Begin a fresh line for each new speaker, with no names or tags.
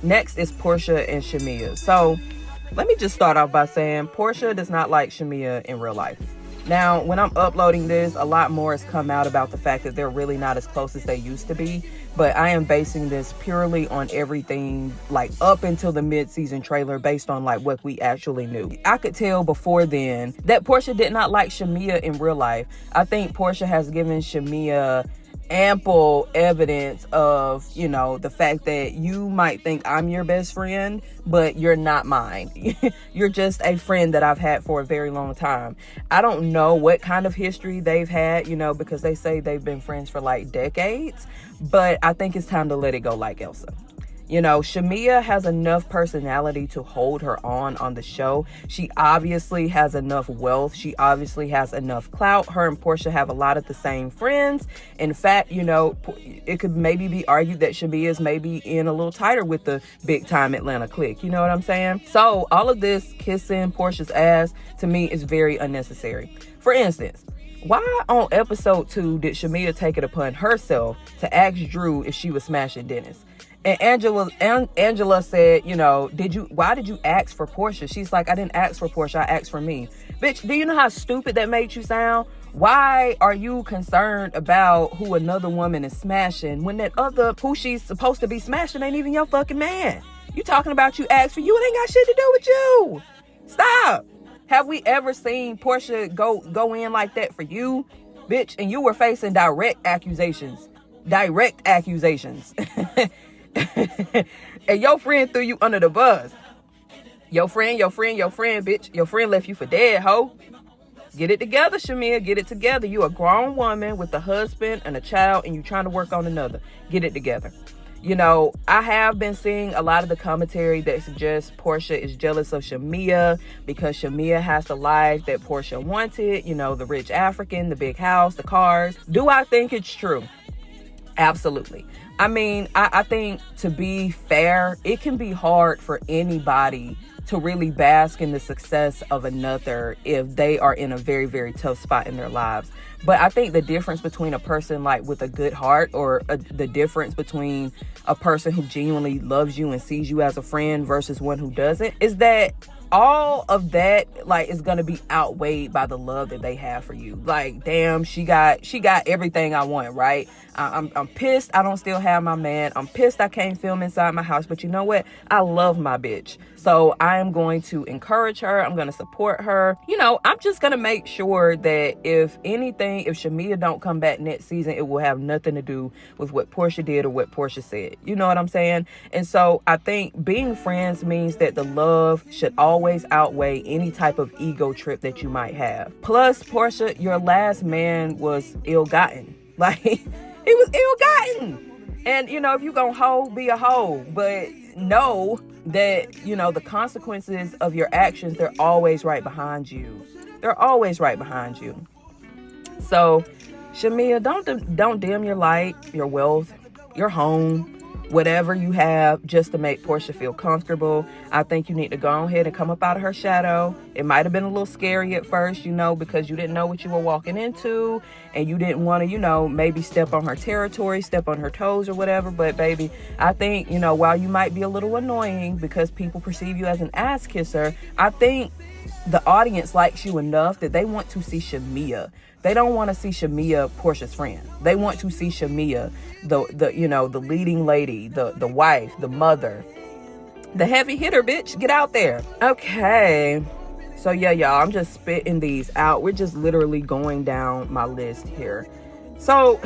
Next is Porsha and Shamea. So let me just start off by saying Porsha does not like Shamea in real life. Now, when I'm uploading this, a lot more has come out about the fact that they're really not as close as they used to be. But I am basing this purely on everything like up until the mid-season trailer, based on like what we actually knew. I could tell before then that Porsha did not like Shamea in real life. I think Porsha has given Shamea ample evidence of, you know, the fact that you might think I'm your best friend, but you're not mine. You're just a friend that I've had for a very long time. I don't know what kind of history they've had, you know, because they say they've been friends for like decades, but I think it's time to let it go like Elsa. You know, Shamea has enough personality to hold her on the show. She obviously has enough wealth. She obviously has enough clout. Her and Porsha have a lot of the same friends. In fact, you know, it could maybe be argued that Shamea is maybe in a little tighter with the big time Atlanta clique. You know what I'm saying? So all of this kissing Porsha's ass, to me, is very unnecessary. For instance, why on episode 2 did Shamea take it upon herself to ask Drew if she was smashing Dennis? And Angela said, you know, why did you ask for Porsha? She's like, I didn't ask for Porsha, I asked for me. Bitch, do you know how stupid that made you sound? Why are you concerned about who another woman is smashing when that other, who she's supposed to be smashing, ain't even your fucking man? You talking about you asked for you, it ain't got shit to do with you. Stop. Have we ever seen Porsha go in like that for you? Bitch, and you were facing direct accusations. And your friend threw you under the bus. Your friend, bitch. Your friend left you for dead, ho. Get it together, Shamea. Get it together. You a grown woman with a husband and a child, and you trying to work on another. Get it together. You know, I have been seeing a lot of the commentary that suggests Porsha is jealous of Shamea because Shamea has the life that Porsha wanted. You know, the rich African, the big house, the cars. Do I think it's true? Absolutely. I mean, I think, to be fair, it can be hard for anybody to really bask in the success of another if they are in a very, very tough spot in their lives. But I think the difference between a person like with a good heart, or the difference between a person who genuinely loves you and sees you as a friend versus one who doesn't, is that all of that like is gonna be outweighed by the love that they have for you. Like, damn, she got everything I want, right? I'm pissed I don't still have my man. I'm pissed I can't film inside my house, but you know what? I love my bitch. So I am going to encourage her. I'm going to support her. You know, I'm just going to make sure that if anything, if Shamea don't come back next season, it will have nothing to do with what Porsha did or what Porsha said. You know what I'm saying? And so I think being friends means that the love should always outweigh any type of ego trip that you might have. Plus, Porsha, your last man was ill-gotten. Like, he was ill-gotten. And, you know, if you gonna hoe, be a hoe. But know that, you know, the consequences of your actions, they're always right behind you. They're always right behind you. So, Shamea, don't dim your light, your wealth, your home, whatever you have, just to make Porsha feel comfortable. I think you need to go ahead and come up out of her shadow. It might have been a little scary at first, you know, because you didn't know what you were walking into, and you didn't want to, you know, maybe step on her territory, step on her toes or whatever. But baby, I think, you know, while you might be a little annoying because people perceive you as an ass kisser, I think the audience likes you enough that they want to see Shamea. They don't want to see Shamea, Porsha's friend. They want to see Shamea, the you know, the leading lady, the wife, the mother, the heavy hitter, bitch. Get out there. Okay. So yeah, y'all, I'm just spitting these out. We're just literally going down my list here. So